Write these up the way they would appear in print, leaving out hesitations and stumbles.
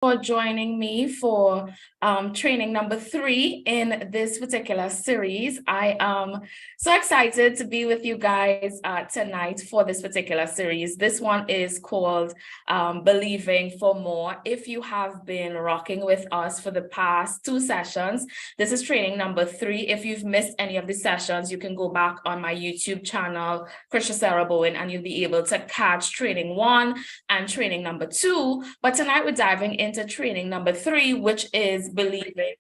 For joining me for training number 3 in this particular series. I am so excited to be with you guys tonight for this particular series. This one is called Believing for More. If you have been rocking with us for the past 2 sessions, this is training number 3. If you've missed any of the sessions, you can go back on my YouTube channel, Krisha Sarah Bowen, and you'll be able to catch training 1 and training number 2. But tonight we're diving into training number 3, which is believing.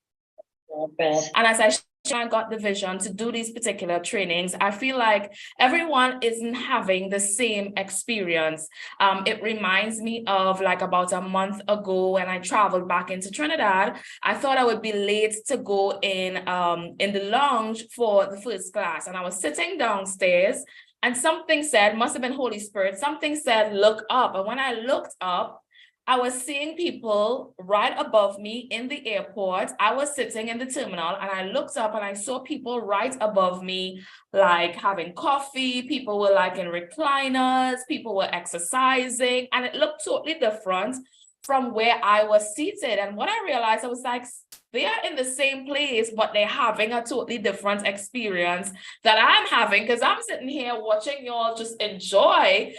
And as I got the vision to do these particular trainings, I feel like everyone isn't having the same experience. It reminds me of like about a month ago when I traveled back into Trinidad. I thought I would be late to go in the lounge for the first class, and I was sitting downstairs and something said, must have been Holy Spirit, something said, look up. And when I looked up, I was seeing people right above me in the airport. I was sitting in the terminal and I looked up and I saw people right above me, like having coffee. People were like in recliners, people were exercising, and it looked totally different from where I was seated. And what I realized, I was like, they are in the same place, but they're having a totally different experience that I'm having, because I'm sitting here watching y'all just enjoy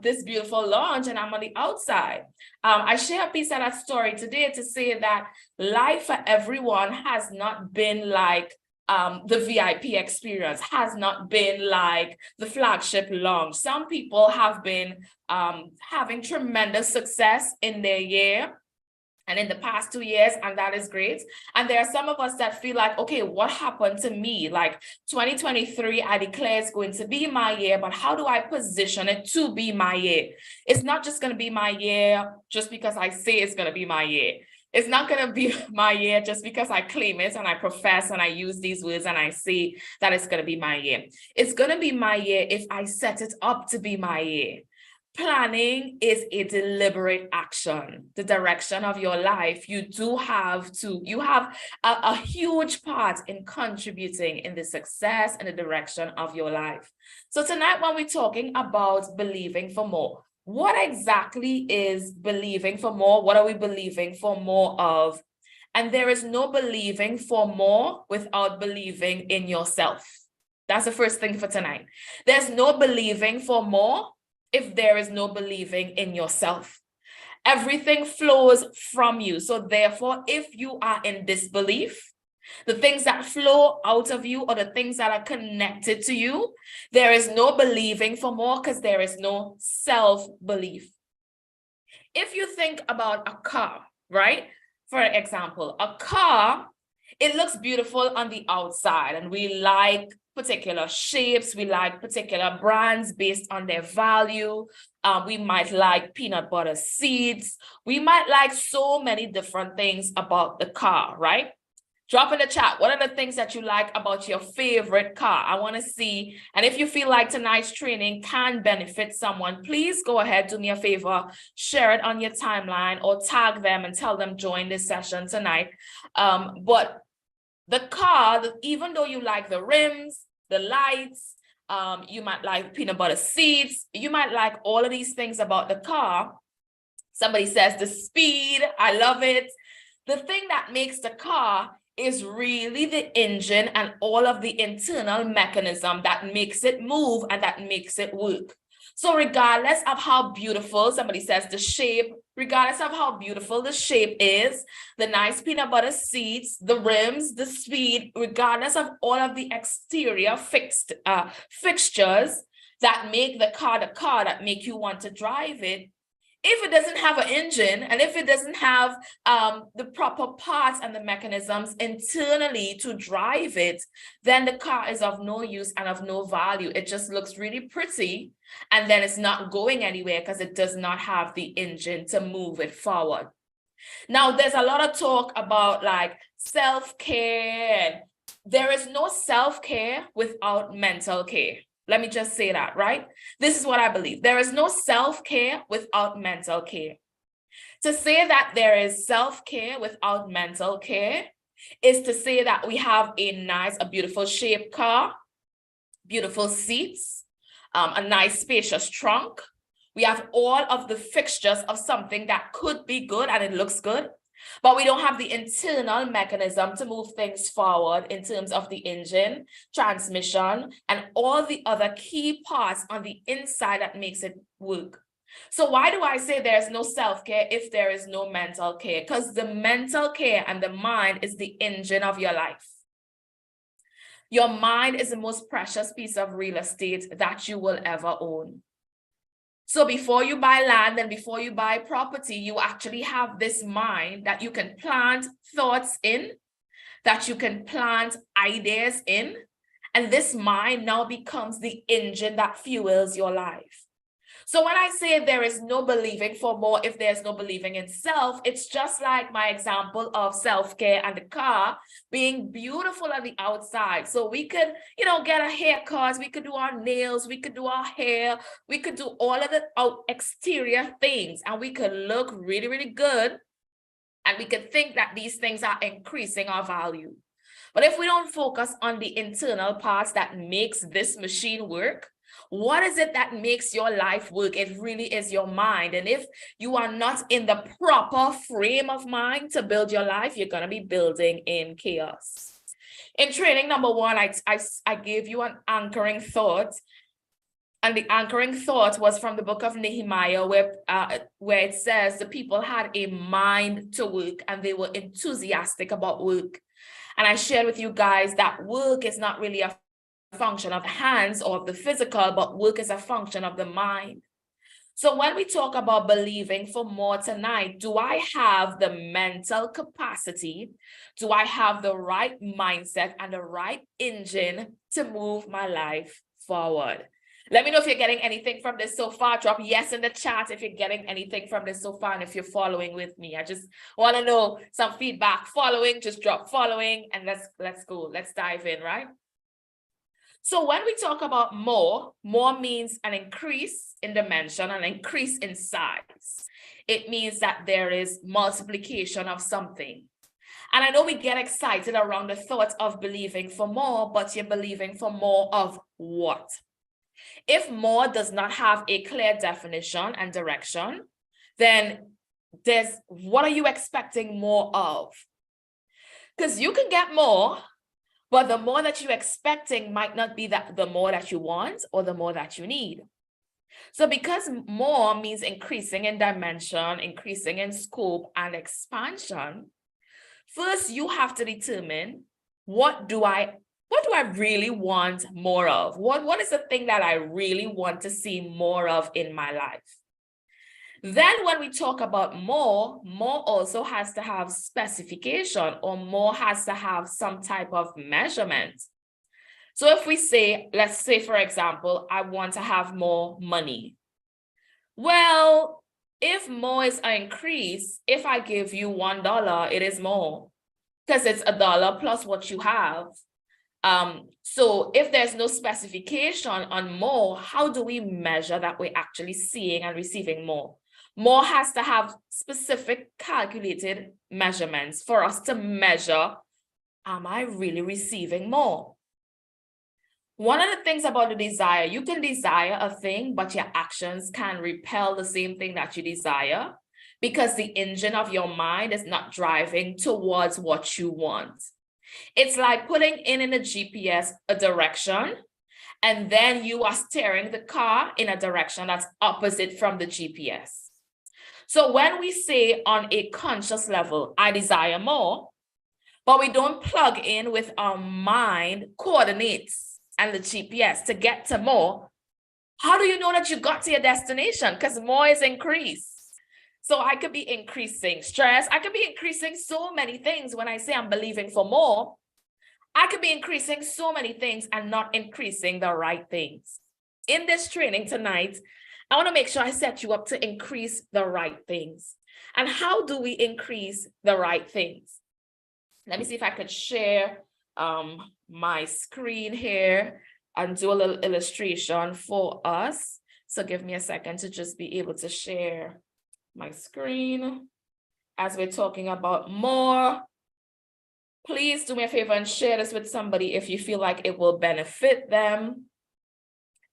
this beautiful lounge, and I'm on the outside. I share a piece of that story today to say that life for everyone has not been like the VIP experience, has not been like the flagship lounge. Some people have been having tremendous success in their year and in the past 2 years, and that is great. And there are some of us that feel like, okay, what happened to me? Like 2023, I declare it's going to be my year, but how do I position it to be my year? It's not just going to be my year just because I say it's going to be my year. It's not going to be my year just because I claim it and I profess and I use these words and I say that it's going to be my year. It's going to be my year if I set it up to be my year. Planning is a deliberate action. The direction of your life, you have a huge part in contributing in the success and the direction of your life. So tonight, when we're talking about believing for more, what exactly is believing for more? What are we believing for more of? And there is no believing for more without believing in yourself. That's the first thing for tonight. There's no believing for more if there is no believing in yourself. Everything flows from you. So therefore, if you are in disbelief, the things that flow out of you or the things that are connected to you, there is no believing for more because there is no self-belief. If you think about a car, right? For example, a car, it looks beautiful on the outside and we like particular shapes, we like particular brands based on their value. We might like peanut butter seeds. We might like so many different things about the car, right? Drop in the chat, what are the things that you like about your favorite car? I want to see. And if you feel like tonight's training can benefit someone, please go ahead, do me a favor, share it on your timeline or tag them and tell them join this session tonight. But the car, even though you like the rims, the lights, you might like peanut butter seats, you might like all of these things about the car. Somebody says the speed, I love it. The thing that makes the car is really the engine and all of the internal mechanism that makes it move and that makes it work. So regardless of how beautiful, somebody says the shape, regardless of how beautiful the shape is, the nice peanut butter seats, the rims, the speed, regardless of all of the exterior fixtures that make the car that make you want to drive it, if it doesn't have an engine and if it doesn't have the proper parts and the mechanisms internally to drive it, then the car is of no use and of no value. It just looks really pretty and then it's not going anywhere because it does not have the engine to move it forward. Now, there's a lot of talk about like self-care. There is no self-care without mental care. Let me just say that, right? This is what I believe. There is no self-care without mental care. To say that there is self-care without mental care is to say that we have a beautiful shaped car, beautiful seats, a nice spacious trunk, We have all of the fixtures of something that could be good and it looks good, but we don't have the internal mechanism to move things forward in terms of the engine, transmission, and all the other key parts on the inside that makes it work. So why do I say there's no self-care if there is no mental care? Because the mental care and the mind is the engine of your life. Your mind is the most precious piece of real estate that you will ever own. So before you buy land and before you buy property, you actually have this mind that you can plant thoughts in, that you can plant ideas in, and this mind now becomes the engine that fuels your life. So when I say there is no believing for more, if there's no believing in self, it's just like my example of self-care and the car being beautiful on the outside. So we could, get a haircut, we could do our nails, we could do our hair, we could do all of the exterior things, and we could look really, really good. And we could think that these things are increasing our value. But if we don't focus on the internal parts that makes this machine work, what is it that makes your life work? It really is your mind. And if you are not in the proper frame of mind to build your life, you're going to be building in chaos. In training number 1, I gave you an anchoring thought. And the anchoring thought was from the book of Nehemiah, where it says the people had a mind to work and they were enthusiastic about work. And I shared with you guys that work is not really a function of the hands or of the physical, but work is a function of the mind. So when we talk about believing for more tonight, do I have the mental capacity? Do I have the right mindset and the right engine to move my life forward? Let me know if you're getting anything from this so far. Drop yes in the chat if you're getting anything from this so far and if you're following with me. I just want to know some feedback. Following, just drop following and let's go. Let's dive in, right? So when we talk about more means an increase in dimension, an increase in size. It means that there is multiplication of something. And I know we get excited around the thought of believing for more, but you're believing for more of what? If more does not have a clear definition and direction, then what are you expecting more of? Because you can get more, but the more that you're expecting might not be the more that you want or the more that you need. So because more means increasing in dimension, increasing in scope and expansion, first you have to determine what do I really want more of? What is the thing that I really want to see more of in my life? Then when we talk about more also has to have specification, or more has to have some type of measurement. So if we say, let's say, for example, I want to have more money. Well, if more is an increase, if I give you $1, it is more because it's $1 plus what you have. So if there's no specification on more, how do we measure that we're actually seeing and receiving more? More has to have specific calculated measurements for us to measure, am I really receiving more? One of the things about the desire, you can desire a thing, but your actions can repel the same thing that you desire because the engine of your mind is not driving towards what you want. It's like putting in a GPS a direction, and then you are steering the car in a direction that's opposite from the GPS. So when we say on a conscious level, I desire more, but we don't plug in with our mind coordinates and the GPS to get to more, how do you know that you got to your destination? Because more is increased. So I could be increasing stress. I could be increasing so many things when I say I'm believing for more. I could be increasing so many things and not increasing the right things. In this training tonight, I want to make sure I set you up to increase the right things. And how do we increase the right things? Let me see if I could share my screen here and do a little illustration for us. So give me a second to just be able to share my screen as we're talking about more. Please do me a favor and share this with somebody if you feel like it will benefit them.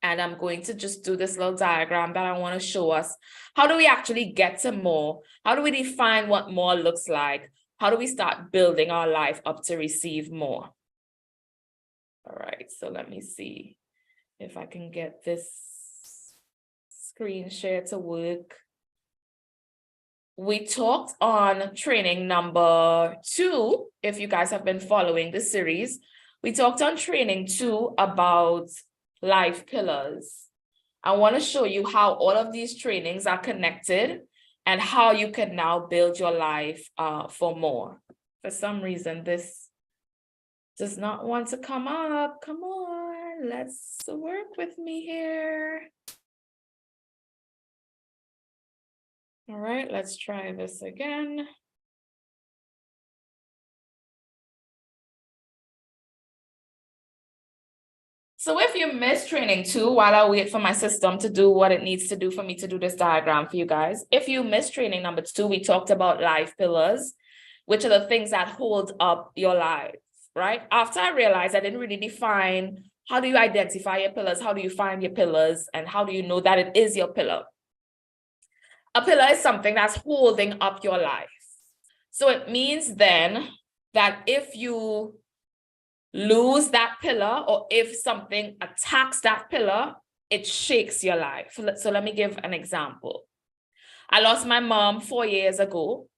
And I'm going to just do this little diagram that I want to show us. How do we actually get to more? How do we define what more looks like? How do we start building our life up to receive more? All right, so let me see if I can get this screen share to work. We talked on training number 2, if you guys have been following the series. We talked on training 2 about life pillars. I want to show you how all of these trainings are connected and how you can now build your life for more. For some reason, this does not want to come up. Come on, let's work with me here. All right, let's try this again. So if you missed training 2, while I wait for my system to do what it needs to do for me to do this diagram for you guys, if you missed training number 2, we talked about life pillars, which are the things that hold up your life, right? After I realized I didn't really define how do you identify your pillars, how do you find your pillars, and how do you know that it is your pillar? A pillar is something that's holding up your life. So it means then that if you lose that pillar, or if something attacks that pillar, it shakes your life. So let me give an example. I lost my mom 4 years ago.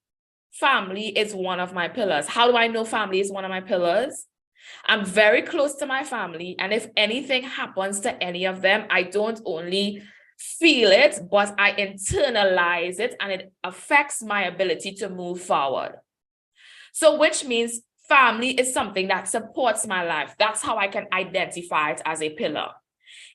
Family is one of my pillars. How do I know family is one of my pillars? I'm very close to my family, and if anything happens to any of them, I don't only feel it, but I internalize it, and it affects my ability to move forward. So which means family is something that supports my life. That's how I can identify it as a pillar.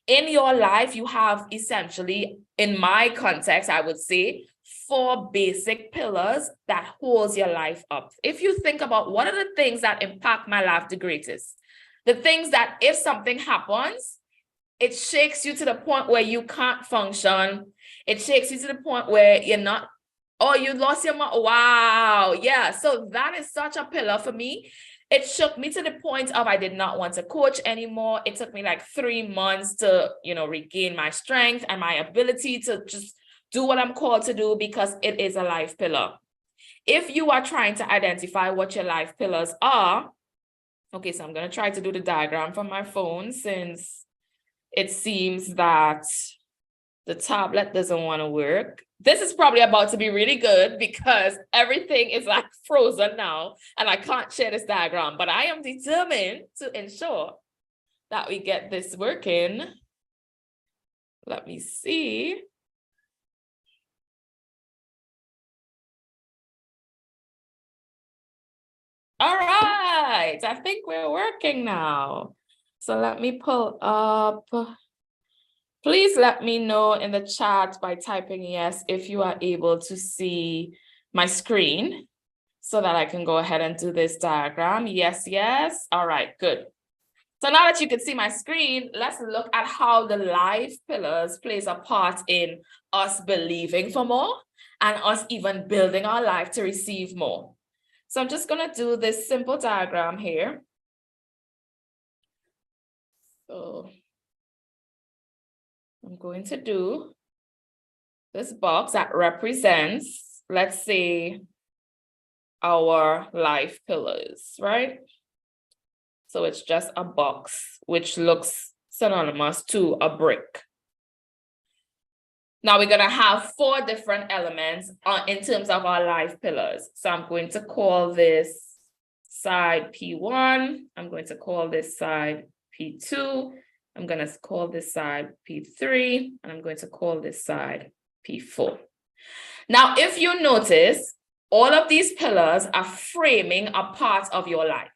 In your life, you have essentially, in my context, I would say, 4 basic pillars that holds your life up. If you think about what are the things that impact my life the greatest, the things that if something happens, it shakes you to the point where you can't function. It shakes you to the point where you're not, oh, you lost your mom. Wow. Yeah. So that is such a pillar for me. It shook me to the point of I did not want to coach anymore. It took me like 3 months to, regain my strength and my ability to just do what I'm called to do, because it is a life pillar. If you are trying to identify what your life pillars are, okay, so I'm going to try to do the diagram from my phone since it seems that the tablet doesn't want to work. This is probably about to be really good because everything is like frozen now and I can't share this diagram, but I am determined to ensure that we get this working. Let me see. All right, I think we're working now. So let me pull up. Please let me know in the chat by typing yes if you are able to see my screen so that I can go ahead and do this diagram. Yes, yes. All right, good. So now that you can see my screen, let's look at how the life pillars plays a part in us believing for more and us even building our life to receive more. So I'm just going to do this simple diagram here. So I'm going to do this box that represents, let's say, our life pillars, right? So it's just a box which looks synonymous to a brick. Now we're going to have 4 different elements in terms of our life pillars. So I'm going to call this side P1. I'm going to call this side P2. I'm going to call this side P3. And I'm going to call this side P4. Now, if you notice, all of these pillars are framing a part of your life.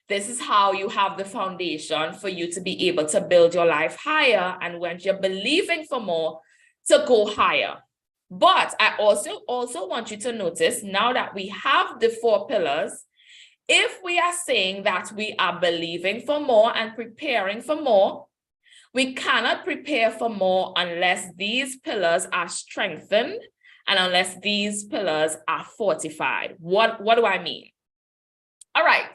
This is how you have the foundation for you to be able to build your life higher. And when you're believing for more, to go higher. But I also want you to notice, now that we have the 4 pillars, if we are saying that we are believing for more and preparing for more, we cannot prepare for more unless these pillars are strengthened and unless these pillars are fortified. What do I mean? All right.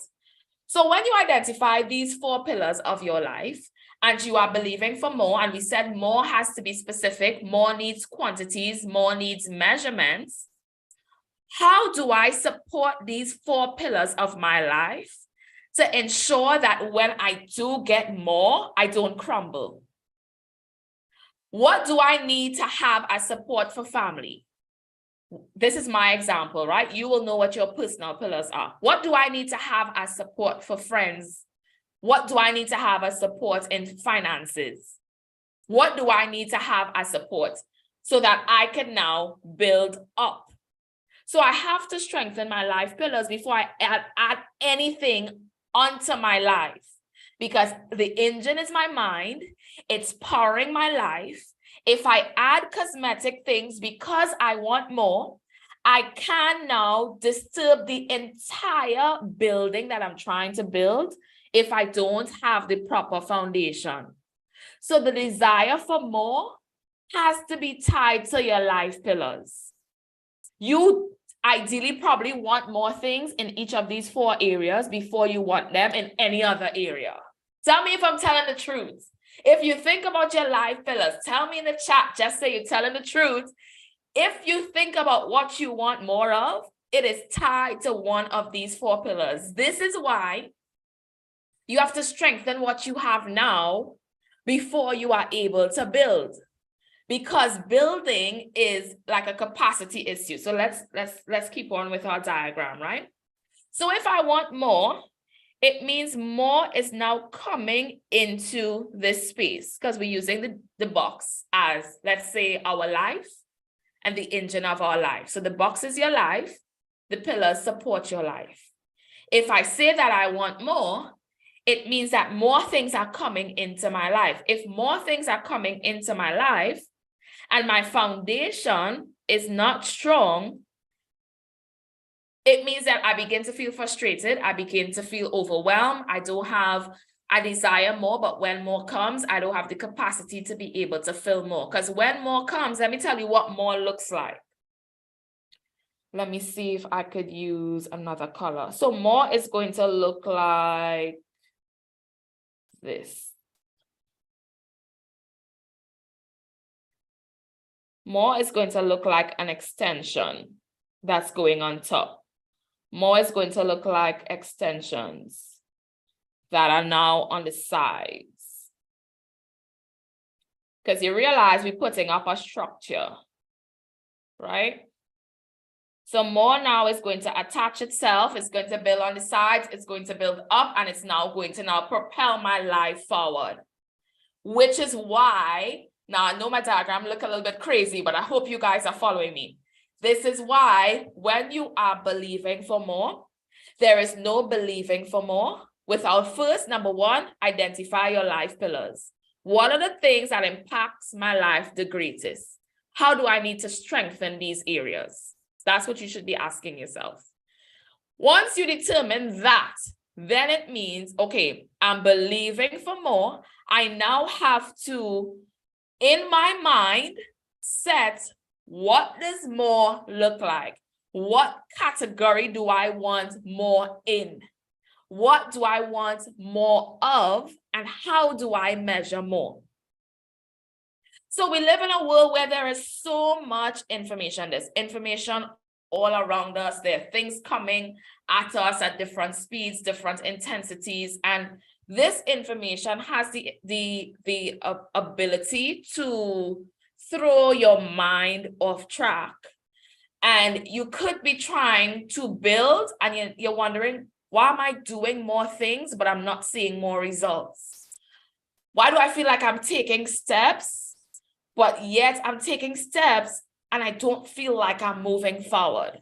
So when you identify these 4 pillars of your life, and you are believing for more, and we said more has to be specific, more needs quantities, more needs measurements, how do I support these 4 pillars of my life to ensure that when I do get more, I don't crumble? What do I need to have as support for family? This is my example, right? You will know what your personal pillars are. What do I need to have as support for friends? What do I need to have as support in finances? What do I need to have as support so that I can now build up? So I have to strengthen my life pillars before I add anything onto my life, because the engine is my mind. It's powering my life. If I add cosmetic things because I want more, I can now disturb the entire building that I'm trying to build if I don't have the proper foundation. So the desire for more has to be tied to your life pillars. You ideally probably want more things in each of these 4 areas before you want them in any other area. Tell me if I'm telling the truth. If you think about your life pillars, tell me in the chat, just say you're telling the truth. If you think about what you want more of, it is tied to one of these 4 pillars. This is why you have to strengthen what you have now before you are able to build. Because building is like a capacity issue. So let's keep on with our diagram, right? So if I want more, it means more is now coming into this space, because we're using the box as, let's say, our life and the engine of our life. So the box is your life, the pillars support your life. If I say that I want more, it means that more things are coming into my life. If more things are coming into my life, and my foundation is not strong, it means that I begin to feel frustrated. I begin to feel overwhelmed. I desire more, but when more comes, I don't have the capacity to be able to fill more. Because when more comes, let me tell you what more looks like. Let me see if I could use another color. So more is going to look like this. More is going to look like an extension that's going on top. More is going to look like extensions that are now on the sides. Because you realize we're putting up a structure, right? So more now is going to attach itself. It's going to build on the sides. It's going to build up, and it's now going to propel my life forward. Which is why, now I know my diagram look a little bit crazy, but I hope you guys are following me. This is why when you are believing for more, there is no believing for more without first, number 1, identify your life pillars. What are the things that impacts my life the greatest? How do I need to strengthen these areas? That's what you should be asking yourself. Once you determine that, then it means, okay, I'm believing for more. I now have to, in my mind, set what does more look like? What category do I want more in? What do I want more of? And how do I measure more? So we live in a world where there is so much information. There's information all around us. There are things coming at us at different speeds, different intensities. And this information has the ability to throw your mind off track. And you could be trying to build and you're wondering, why am I doing more things, but I'm not seeing more results? Why do I feel like I'm taking steps, but yet I'm taking steps and I don't feel like I'm moving forward?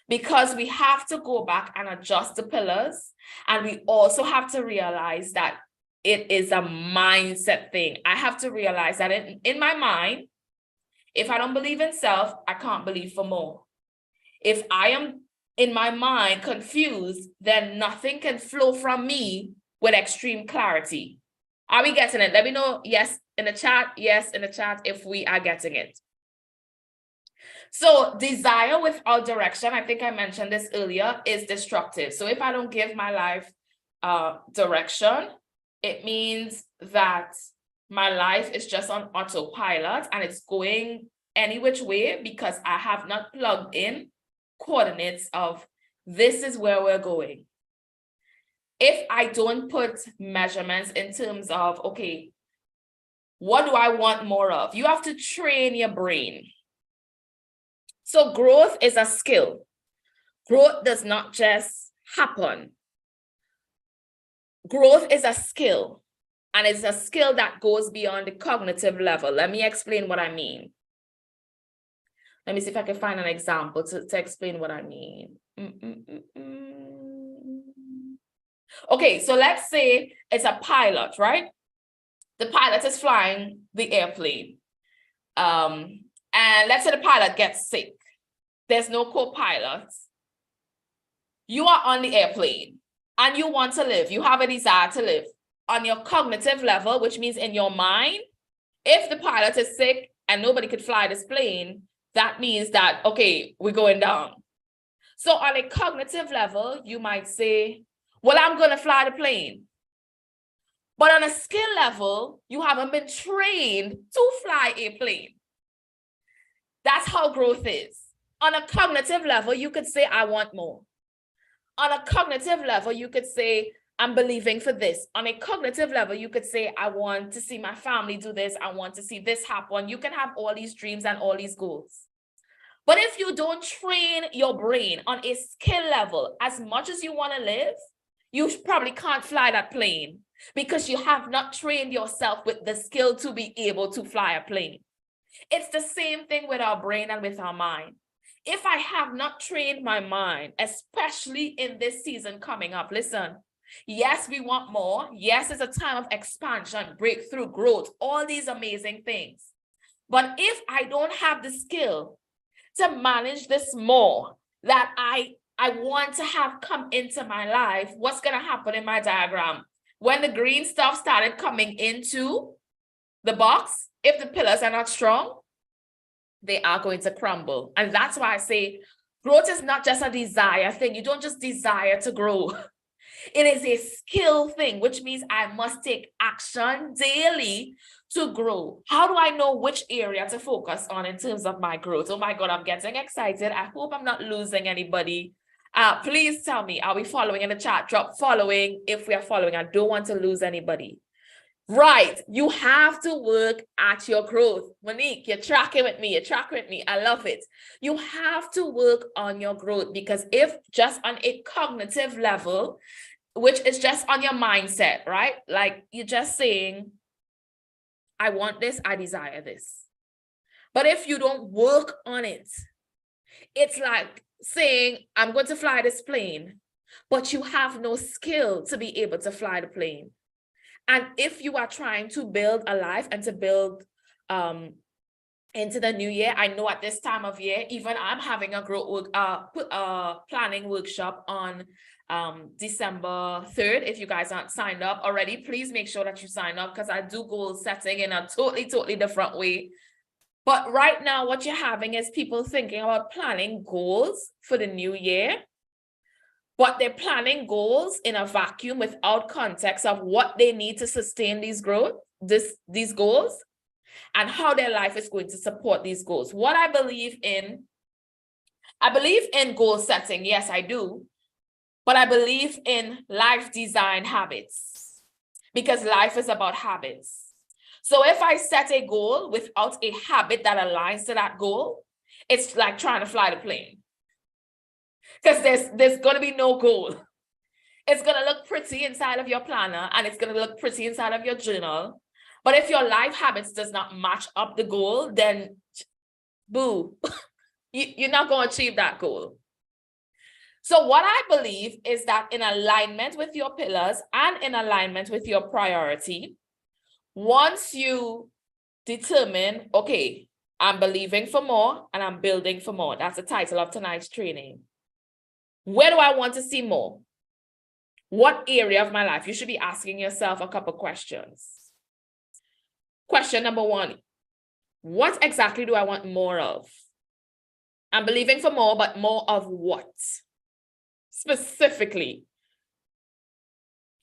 Because we have to go back and adjust the pillars. And we also have to realize that it is a mindset thing. I have to realize that in my mind, if I don't believe in self, I can't believe for more. If I am in my mind confused, then nothing can flow from me with extreme clarity. Are we getting it? Let me know yes in the chat, yes in the chat if we are getting it. So desire without direction, I think I mentioned this earlier, is destructive. So if I don't give my life direction, It means that my life is just on autopilot and it's going any which way because I have not plugged in coordinates of this is where we're going. If I don't put measurements in terms of, okay, what do I want more of? You have to train your brain. So growth is a skill. Growth does not just happen. Growth is a skill, and it's a skill that goes beyond the cognitive level. Let me explain what I mean. Let me see if I can find an example to explain what I mean. Okay, so let's say it's a pilot, right? The pilot is flying the airplane. And let's say the pilot gets sick. There's no co-pilot. You are on the airplane and you want to live. You have a desire to live. On your cognitive level, which means in your mind, if the pilot is sick and nobody could fly this plane, that means that, okay, we're going down. So on a cognitive level, you might say, well, I'm going to fly the plane. But on a skill level, you haven't been trained to fly a plane. That's how growth is. On a cognitive level, you could say, I want more. On a cognitive level, you could say, I'm believing for this. On a cognitive level, you could say, I want to see my family do this. I want to see this happen. You can have all these dreams and all these goals. But if you don't train your brain on a skill level, as much as you want to live, you probably can't fly that plane because you have not trained yourself with the skill to be able to fly a plane. It's the same thing with our brain and with our mind. If I have not trained my mind, especially in this season coming up, listen, yes, we want more. Yes, it's a time of expansion, breakthrough, growth, all these amazing things. But if I don't have the skill to manage this more that I want to have come into my life, what's going to happen in my diagram? When the green stuff started coming into the box, if the pillars are not strong, they are going to crumble. And that's why I say growth is not just a desire thing. You don't just desire to grow. It is a skill thing, which means I must take action daily to grow. How do I know which area to focus on in terms of my growth? Oh my God, I'm getting excited. I hope I'm not losing anybody. Please tell me, are we following in the chat? Drop following if we are following. I don't want to lose anybody. Right. You have to work at your growth. Monique, you're tracking with me. You're tracking with me. I love it. You have to work on your growth because if just on a cognitive level, which is just on your mindset, right? Like you're just saying, I want this, I desire this. But if you don't work on it, it's like saying, I'm going to fly this plane, but you have no skill to be able to fly the plane. And if you are trying to build a life and to build into the new year, I know at this time of year, even I'm having a growth planning workshop on December 3rd. If you guys aren't signed up already, please make sure that you sign up because I do goal setting in a totally different way. But right now, what you're having is people thinking about planning goals for the new year. But they're planning goals in a vacuum without context of what they need to sustain these goals and how their life is going to support these goals. What I believe in goal setting. Yes, I do. But I believe in life design habits because life is about habits. So if I set a goal without a habit that aligns to that goal, it's like trying to fly the plane. Because there's going to be no goal. It's going to look pretty inside of your planner and it's going to look pretty inside of your journal. But if your life habits does not match up the goal, then boo, you're not going to achieve that goal. So what I believe is that in alignment with your pillars and in alignment with your priority, once you determine, okay, I'm believing for more and I'm building for more. That's the title of tonight's training. Where do I want to see more? What area of my life? You should be asking yourself a couple questions. Question number one, what exactly do I want more of? I'm believing for more, but more of what? Specifically.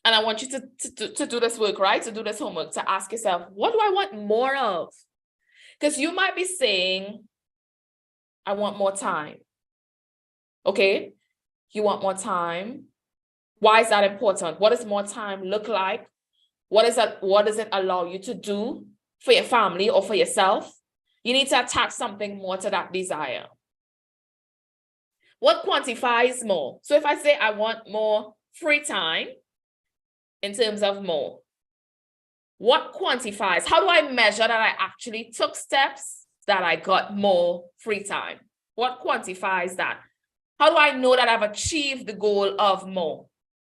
And I want you to do this work, right? To do this homework, to ask yourself, what do I want more of? Because you might be saying, I want more time. Okay? You want more time. Why is that important? What does more time look like? What does it allow you to do for your family or for yourself? You need to attach something more to that desire. What quantifies more? So if I say I want more free time in terms of more, what quantifies? How do I measure that I actually took steps that I got more free time? What quantifies that? How do I know that I've achieved the goal of more?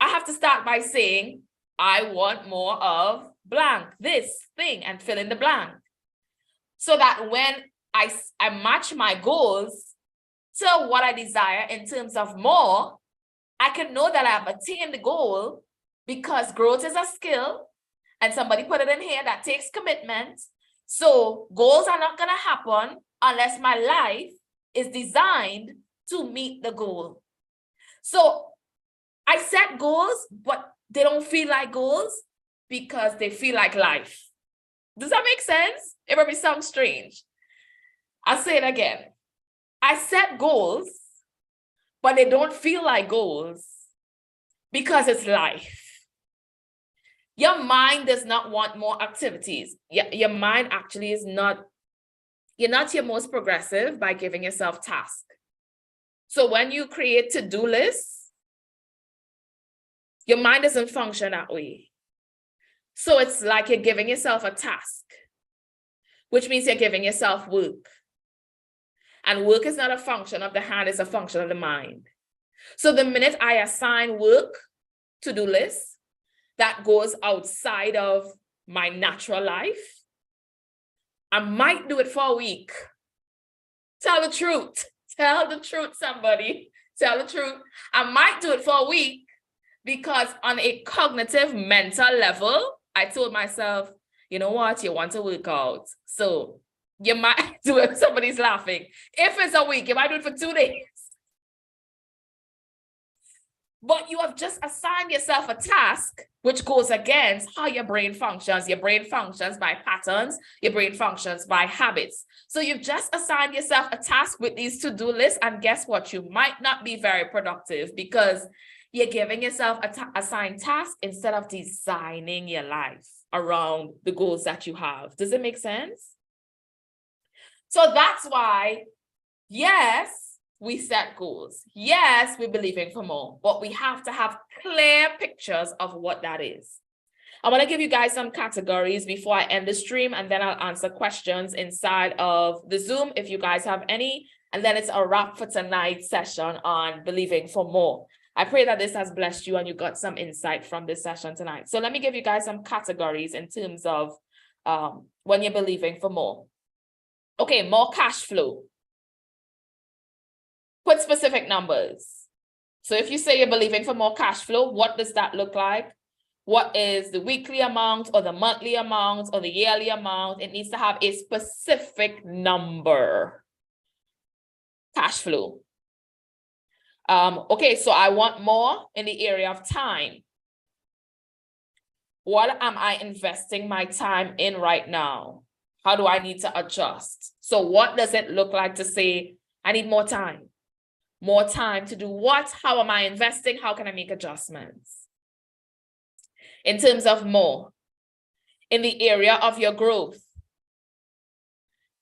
I have to start by saying, I want more of blank, this thing, and fill in the blank. So that when I match my goals to what I desire in terms of more, I can know that I've attained the goal, because growth is a skill. And somebody put it in here that takes commitment. So goals are not going to happen unless my life is designed to meet the goal. So I set goals, but they don't feel like goals because they feel like life. Does that make sense? It probably sounds strange. I'll say it again. I set goals, but they don't feel like goals because it's life. Your mind does not want more activities. Your mind actually is not, you're not your most progressive by giving yourself tasks. So when you create to-do lists, your mind doesn't function that way. So it's like you're giving yourself a task, which means you're giving yourself work. And work is not a function of the hand, it's a function of the mind. So the minute I assign work, to-do lists, that goes outside of my natural life, I might do it for a week. Tell the truth. Tell the truth, somebody. Tell the truth. I might do it for a week because on a cognitive mental level, I told myself, you know what, you want to work out. So you might do it. Somebody's laughing. If it's a week, you might do it for 2 days. But you have just assigned yourself a task which goes against how your brain functions. Your brain functions by patterns. Your brain functions by habits. So you've just assigned yourself a task with these to-do lists, and guess what? You might not be very productive because you're giving yourself a assigned task instead of designing your life around the goals that you have. Does it make sense? So that's why, yes, we set goals. Yes, we're believing for more, but we have to have clear pictures of what that is. I want to give you guys some categories before I end the stream, and then I'll answer questions inside of the Zoom if you guys have any, and then it's a wrap for tonight's session on believing for more. I pray that this has blessed you and you got some insight from this session tonight. So let me give you guys some categories in terms of when you're believing for more. Okay, more cash flow. Put specific numbers. So if you say you're believing for more cash flow, what does that look like? What is the weekly amount or the monthly amount or the yearly amount? It needs to have a specific number. Cash flow. Okay, so I want more in the area of time. What am I investing my time in right now? How do I need to adjust? So what does it look like to say, I need more time? More time to do what? How am I investing? How can I make adjustments? In terms of more, in the area of your growth.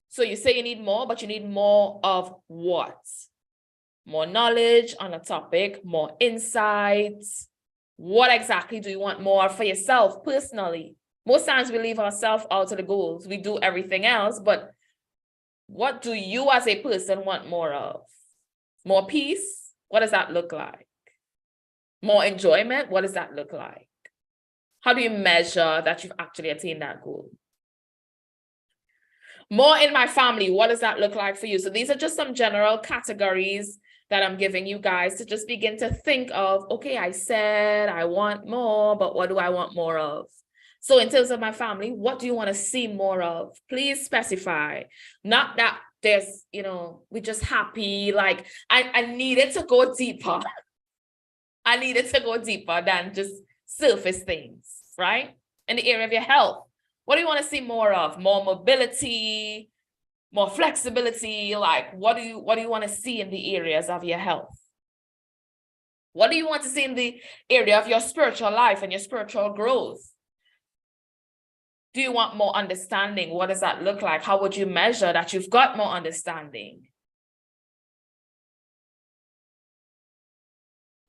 So you say you need more, but you need more of what? More knowledge on a topic, more insights. What exactly do you want more for yourself personally? Most times we leave ourselves out of the goals. We do everything else, but what do you as a person want more of? More peace? What does that look like? More enjoyment? What does that look like? How do you measure that you've actually attained that goal? More in my family, what does that look like for you? So these are just some general categories that I'm giving you guys to just begin to think of, okay, I said I want more, but what do I want more of? So in terms of my family, what do you want to see more of? Please specify. Not that there's, we're just happy. Like I needed to go deeper. I needed to go deeper than just surface things, right? In the area of your health, what do you want to see more of? More mobility, more flexibility? Like, what do you want to see in the areas of your health? What do you want to see in the area of your spiritual life and your spiritual growth? Do you want more understanding? What does that look like? How would you measure that you've got more understanding?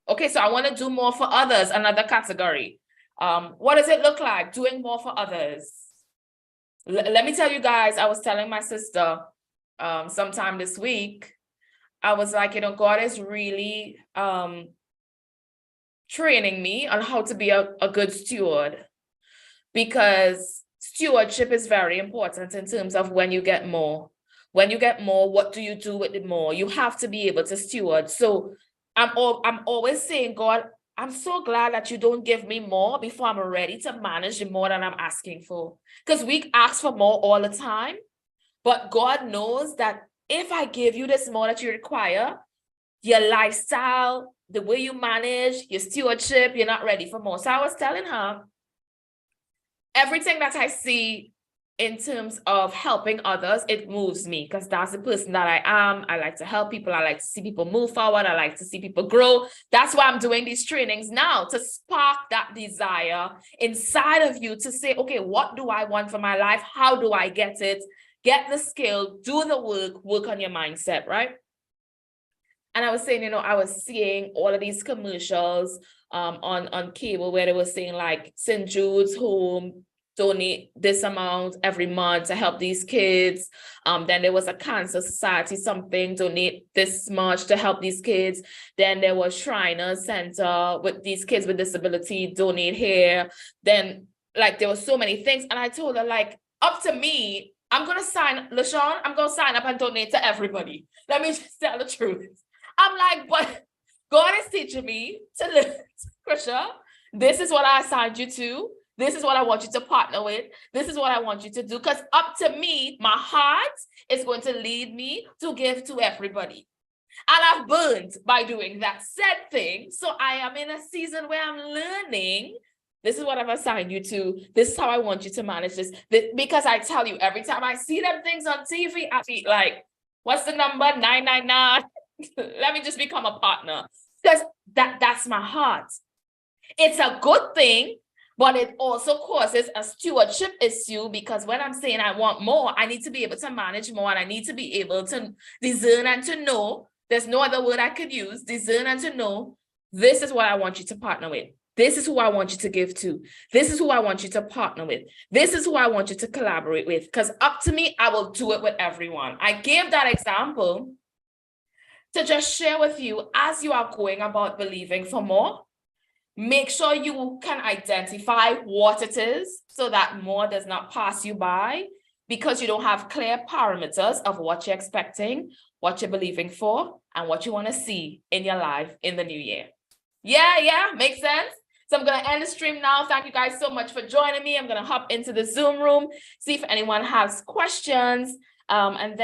Okay, so I want to do more for others, another category. What does it look like? Doing more for others. Let me tell you guys, I was telling my sister sometime this week, I was like, God is really training me on how to be a good steward, because stewardship is very important in terms of when you get more. When you get more, what do you do with it more? You have to be able to steward. So I'm always saying, God, I'm so glad that you don't give me more before I'm ready to manage the more that I'm asking for. Because we ask for more all the time, but God knows that if I give you this more that you require, your lifestyle, the way you manage, your stewardship, you're not ready for more. So I was telling her, everything that I see in terms of helping others, it moves me, because that's the person that I am. I like to help people. I like to see people move forward. I like to see people grow. That's why I'm doing these trainings now, to spark that desire inside of you to say, okay, what do I want for my life? How do I get it? Get the skill, do the work on your mindset, right? And I was saying, I was seeing all of these commercials on cable where they were saying like St. Jude's Home, donate this amount every month to help these kids. Then there was a Cancer Society, something, donate this much to help these kids. Then there was Shriners Center with these kids with disability, donate here. Then like there were so many things. And I told her, like, up to me, I'm going to sign, LaShawn, I'm going to sign up and donate to everybody. Let me just tell the truth. I'm like, but God is teaching me to live, Krisha. This is what I assigned you to. This is what I want you to partner with. This is what I want you to do. Because up to me, my heart is going to lead me to give to everybody. And I've burned by doing that said thing. So I am in a season where I'm learning. This is what I've assigned you to. This is how I want you to manage this. Because I tell you, every time I see them things on TV, I be like, what's the number? 999. Let me just become a partner. Because that's my heart. It's a good thing, but it also causes a stewardship issue, because when I'm saying I want more, I need to be able to manage more, and I need to be able to discern and to know. There's no other word I could use. Discern and to know, this is what I want you to partner with. This is who I want you to give to. This is who I want you to partner with. This is who I want you to collaborate with. Because up to me, I will do it with everyone. I gave that example to just share with you, as you are going about believing for more, make sure you can identify what it is so that more does not pass you by, because you don't have clear parameters of what you're expecting, what you're believing for, and what you want to see in your life in the new year. Yeah, makes sense? So I'm going to end the stream now. Thank you guys so much for joining me. I'm going to hop into the Zoom room, see if anyone has questions, and then